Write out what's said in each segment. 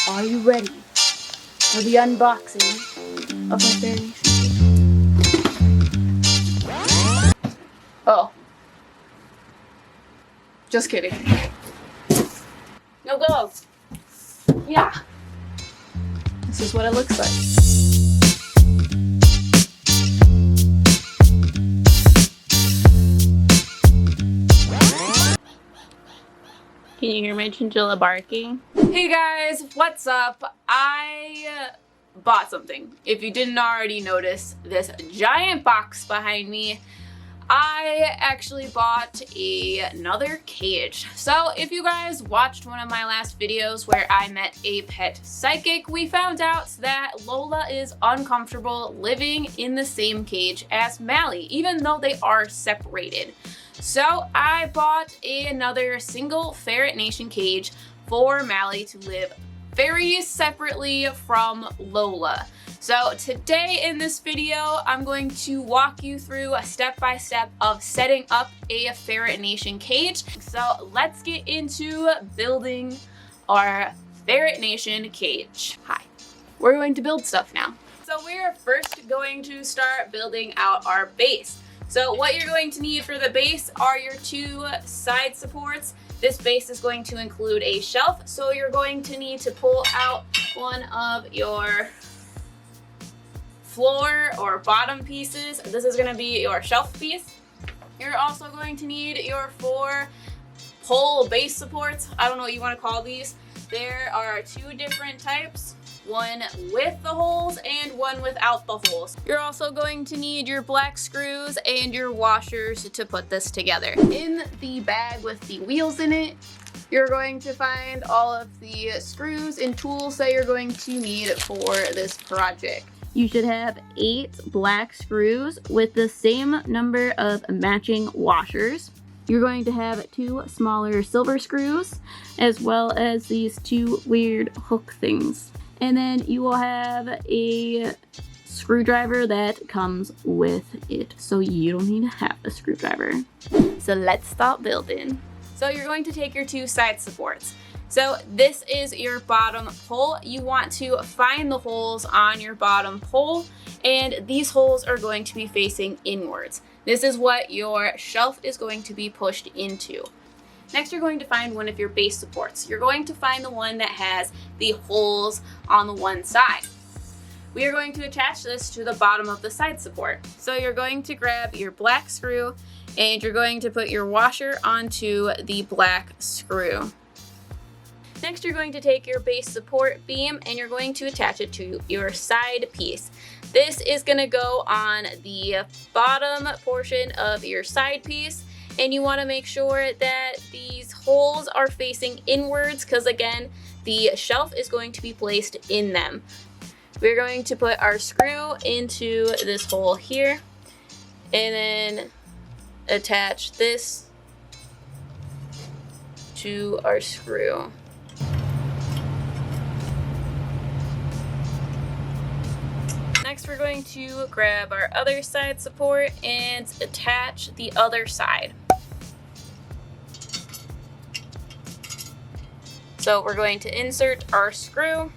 Are you ready for the unboxing of my Ferret Nation? Oh. Just kidding. No gloves. Yeah. This is what it looks like. Can you hear my chinchilla barking? Hey guys, what's up? I bought something. If you didn't already notice this giant box behind me, I actually bought another cage. So if you guys watched one of my last videos where I met a pet psychic, we found out that Lola is uncomfortable living in the same cage as Malley, even though they are separated. So I bought another single Ferret Nation cage for Malley to live very separately from Lola. So today in this video, I'm going to walk you through a step-by-step of setting up a Ferret Nation cage. So let's get into building our Ferret Nation cage. Hi, we're going to build stuff now. So we're first going to start building out our base. So what you're going to need for the base are your two side supports. This base is going to include a shelf, so you're going to need to pull out one of your floor or bottom pieces. This is going to be your shelf piece. You're also going to need your 4 pole base supports. I don't know what you want to call these. There are 2 different types, one with the holes and one without the holes. You're also going to need your black screws and your washers to put this together. In the bag with the wheels in it, you're going to find all of the screws and tools that you're going to need for this project. You should have 8 black screws with the same number of matching washers. You're going to have 2 smaller silver screws, as well as these 2 weird hook things. And then you will have a screwdriver that comes with it, so you don't need to have a screwdriver. So let's start building. So you're going to take your 2 side supports. So this is your bottom pole. You want to find the holes on your bottom pole, and these holes are going to be facing inwards. This is what your shelf is going to be pushed into. Next, you're going to find one of your base supports. You're going to find the one that has the holes on the one side. We are going to attach this to the bottom of the side support. So you're going to grab your black screw and you're going to put your washer onto the black screw. Next, you're going to take your base support beam and you're going to attach it to your side piece. This is going to go on the bottom portion of your side piece, and you want to make sure that these holes are facing inwards because, again, the shelf is going to be placed in them. We're going to put our screw into this hole here and then attach this to our screw. Next, we're going to grab our other side support and attach the other side. So we're going to insert our screw.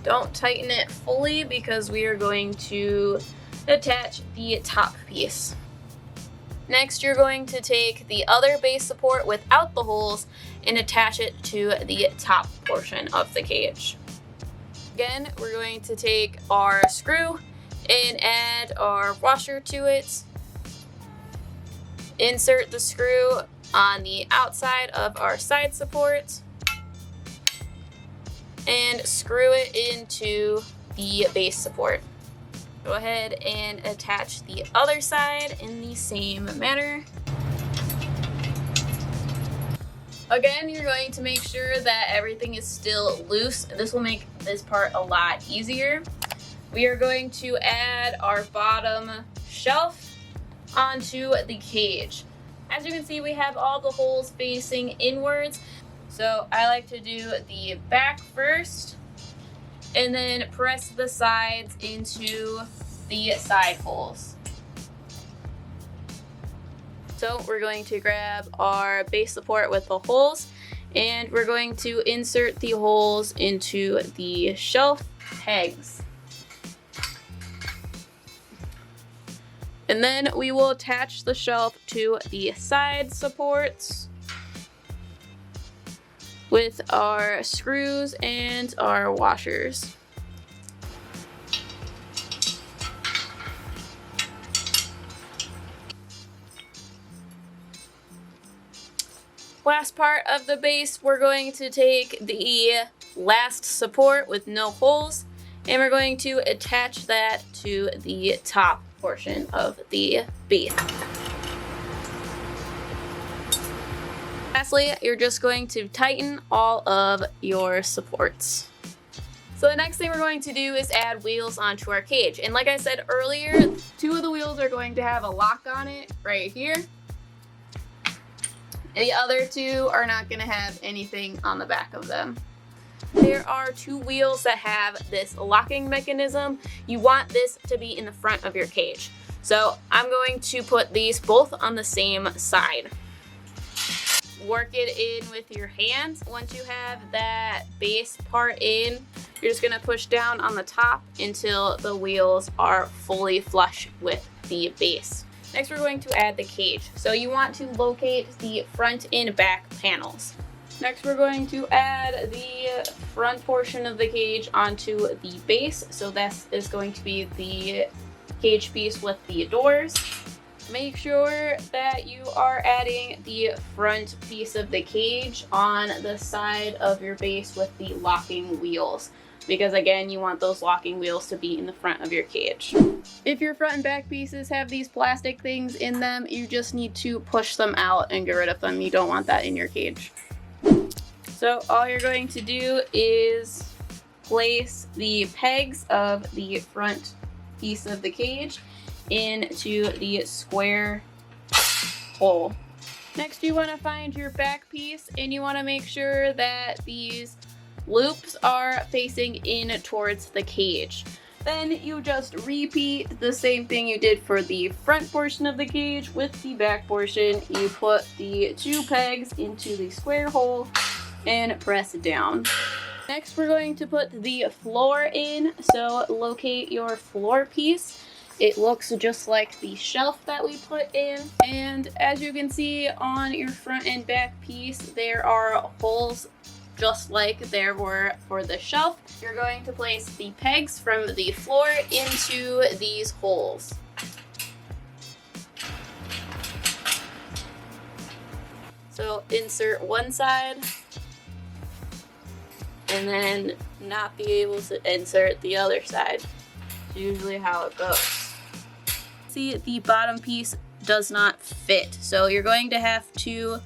Don't tighten it fully because we are going to attach the top piece. Next, you're going to take the other base support without the holes and attach it to the top portion of the cage. Again, we're going to take our screw and add our washer to it. Insert the screw on the outside of our side support and screw it into the base support. Go ahead and attach the other side in the same manner. Again, you're going to make sure that everything is still loose. This will make this part a lot easier. We are going to add our bottom shelf onto the cage. As you can see, we have all the holes facing inwards. So I like to do the back first and then press the sides into the side holes. So we're going to grab our base support with the holes, and we're going to insert the holes into the shelf pegs. And then we will attach the shelf to the side supports with our screws and our washers. Last part of the base, we're going to take the last support with no holes, and we're going to attach that to the top portion of the base. Lastly, you're just going to tighten all of your supports. So the next thing we're going to do is add wheels onto our cage. And like I said earlier, 2 of the wheels are going to have a lock on it right here. And the other 2 are not going to have anything on the back of them. There are 2 wheels that have this locking mechanism. You want this to be in the front of your cage. So I'm going to put these both on the same side. Work it in with your hands. Once you have that base part in, you're just going to push down on the top until the wheels are fully flush with the base. Next, we're going to add the cage. So you want to locate the front and back panels. Next, we're going to add the front portion of the cage onto the base. So this is going to be the cage piece with the doors. Make sure that you are adding the front piece of the cage on the side of your base with the locking wheels, because again, you want those locking wheels to be in the front of your cage. If your front and back pieces have these plastic things in them, you just need to push them out and get rid of them. You don't want that in your cage. So all you're going to do is place the pegs of the front piece of the cage into the square hole. Next, you want to find your back piece, and you want to make sure that these loops are facing in towards the cage. Then you just repeat the same thing you did for the front portion of the cage with the back portion. You put the 2 pegs into the square hole and press it down. Next, we're going to put the floor in, so locate your floor piece. It looks just like the shelf that we put in. And as you can see on your front and back piece, there are holes just like there were for the shelf. You're going to place the pegs from the floor into these holes. So insert one side and then not be able to insert the other side. It's usually how it goes. See, the bottom piece does not fit, so you're going to have to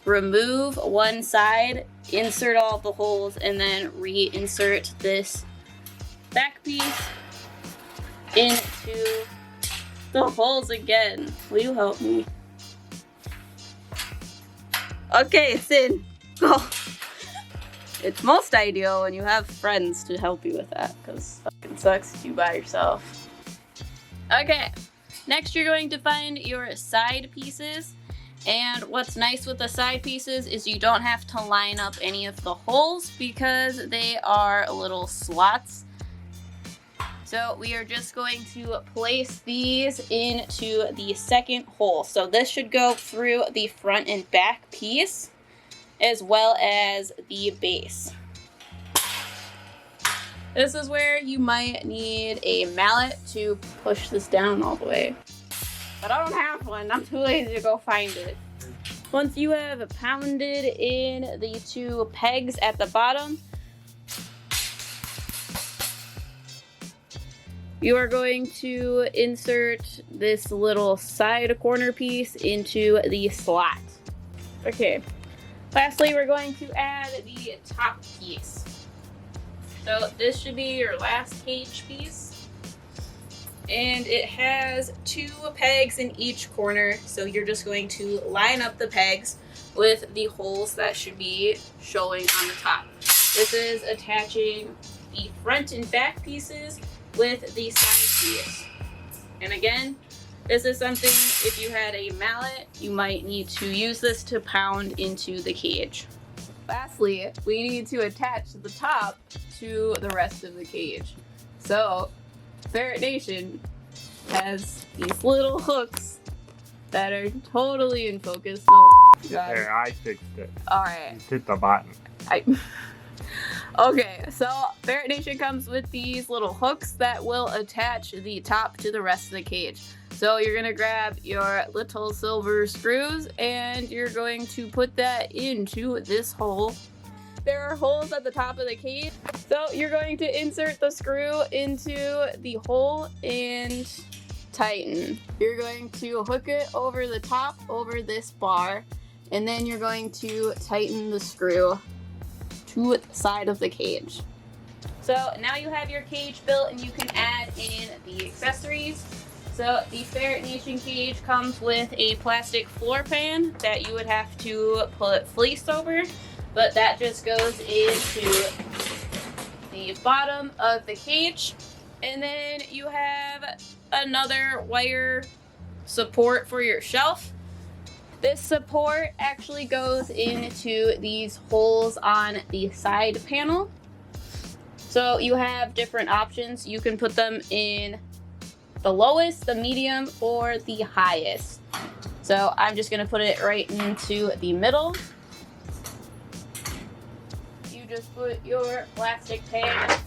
remove one side, insert all the holes, and then reinsert this back piece into the holes again. Will you help me? Okay, it's in. Go. It's most ideal when you have friends to help you with that, because it fucking sucks if you by yourself. Okay. Next, you're going to find your side pieces, and what's nice with the side pieces is you don't have to line up any of the holes because they are little slots. So we are just going to place these into the second hole. So this should go through the front and back piece as well as the base. This is where you might need a mallet to push this down all the way. But I don't have one. I'm too lazy to go find it. Once you have pounded in the 2 pegs at the bottom, you are going to insert this little side corner piece into the slot. Okay. Lastly, we're going to add the top piece. So this should be your last cage piece, and it has 2 pegs in each corner, so you're just going to line up the pegs with the holes that should be showing on the top. This is attaching the front and back pieces with the side piece. And again, This is something, if you had a mallet, you might need to use this to pound into the cage. Lastly, we need to attach the top to the rest of the cage. So, Ferret Nation has these little hooks that are totally in focus. So, There, I fixed it. Alright. Just hit the button. Okay, so Ferret Nation comes with these little hooks that will attach the top to the rest of the cage. So you're gonna grab your little silver screws and you're going to put that into this hole. There are holes at the top of the cage. So you're going to insert the screw into the hole and tighten. You're going to hook it over the top, over this bar, and then you're going to tighten the screw to the side of the cage. So now you have your cage built and you can add in the accessories. So the Ferret Nation cage comes with a plastic floor pan that you would have to put fleece over, but that just goes into the bottom of the cage. And then you have another wire support for your shelf. This support actually goes into these holes on the side panel. So you have different options. You can put them in the lowest, the medium, or the highest. So I'm just gonna put it right into the middle. You just put your plastic pan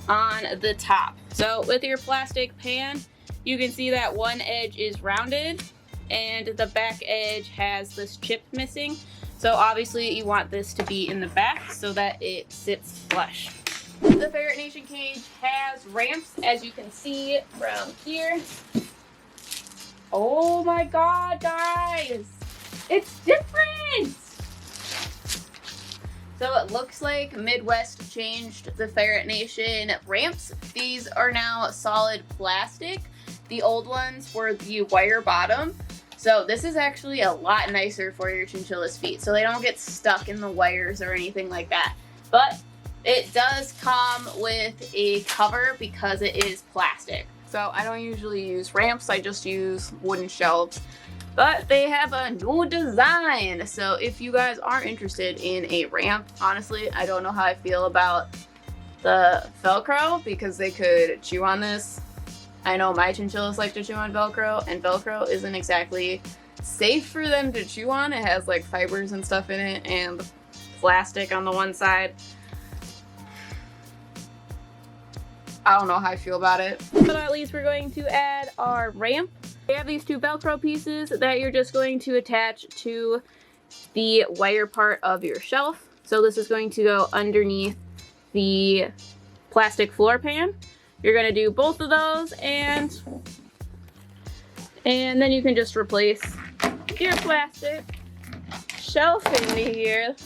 on the top. So with your plastic pan, you can see that one edge is rounded and the back edge has this chip missing. So obviously you want this to be in the back so that it sits flush. The Ferret Nation cage has ramps, as you can see from here. Oh my god, guys! It's different! So it looks like Midwest changed the Ferret Nation ramps. These are now solid plastic. The old ones were the wire bottom. So this is actually a lot nicer for your chinchilla's feet, so they don't get stuck in the wires or anything like that. But it does come with a cover because it is plastic. So I don't usually use ramps, I just use wooden shelves. But they have a new design. So if you guys are interested in a ramp, honestly, I don't know how I feel about the Velcro because they could chew on this. I know my chinchillas like to chew on Velcro, and Velcro isn't exactly safe for them to chew on. It has like fibers and stuff in it and plastic on the one side. I don't know how I feel about it. But at least we're going to add our ramp. We have these two Velcro pieces that you're just going to attach to the wire part of your shelf. So this is going to go underneath the plastic floor pan. You're going to do both of those and then you can just replace your plastic shelf in here.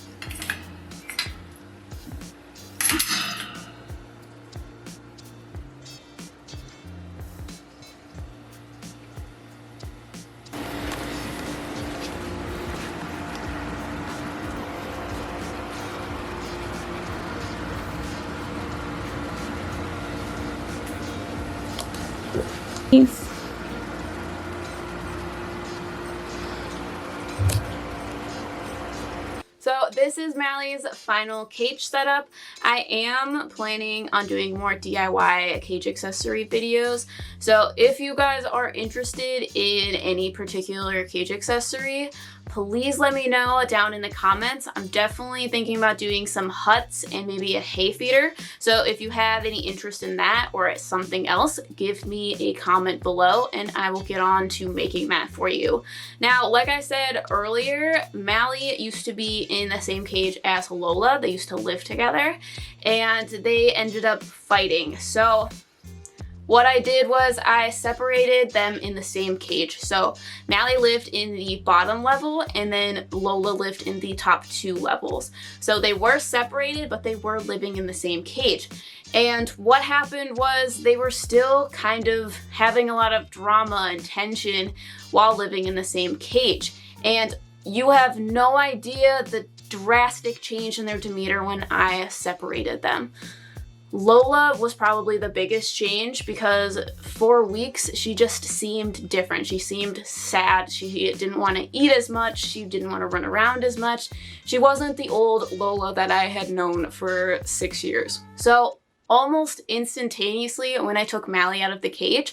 So this is Malley's final cage setup. I am planning on doing more DIY cage accessory videos. So if you guys are interested in any particular cage accessory, please let me know down in the comments. I'm definitely thinking about doing some huts and maybe a hay feeder. So if you have any interest in that or something else, give me a comment below and I will get on to making that for you. Now, like I said earlier, Malley used to be in the same cage as Lola. They used to live together and they ended up fighting. So what I did was I separated them in the same cage. So Malley lived in the bottom level and then Lola lived in the top two levels. So they were separated, but they were living in the same cage. And what happened was they were still kind of having a lot of drama and tension while living in the same cage. And you have no idea the drastic change in their demeanor when I separated them. Lola was probably the biggest change because for weeks she just seemed different. She seemed sad. She didn't want to eat as much. She didn't want to run around as much. She wasn't the old Lola that I had known for 6 years. So almost instantaneously when I took Malley out of the cage,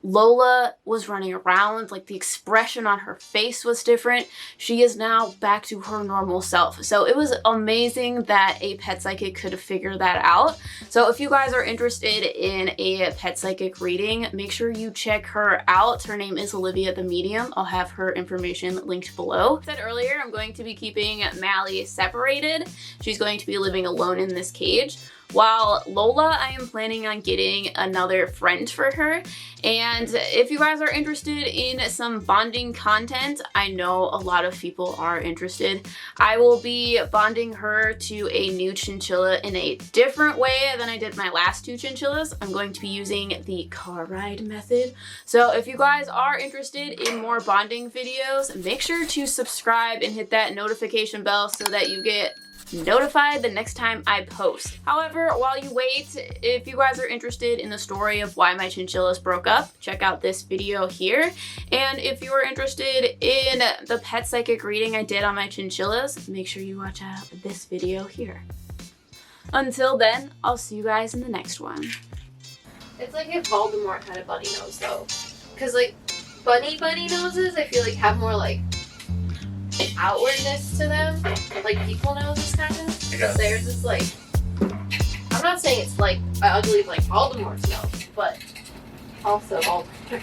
Lola was running around, like the expression on her face was different. She is now back to her normal self. So it was amazing that a pet psychic could figure that out. So if you guys are interested in a pet psychic reading, make sure you check her out. Her name is Olivia the Medium. I'll have her information linked below. As I said earlier, I'm going to be keeping Malley separated. She's going to be living alone in this cage. While Lola, I am planning on getting another friend for her. And if you guys are interested in some bonding content, I know a lot of people are interested. I will be bonding her to a new chinchilla in a different way than I did my last 2 chinchillas. I'm going to be using the car ride method. So if you guys are interested in more bonding videos, make sure to subscribe and hit that notification bell so that you get notified the next time I post. However, while you wait, if you guys are interested in the story of why my chinchillas broke up, check out this video here. And if you are interested in the pet psychic reading I did on my chinchillas, make sure you watch out this video here. Until then, I'll see you guys in the next one. It's like if Voldemort had a bunny nose though. Cause like bunny noses I feel like have more like outwardness to them, like people noses kind of. Because theirs is like, I'm not saying it's like ugly like Voldemort's nose, but also Voldemort.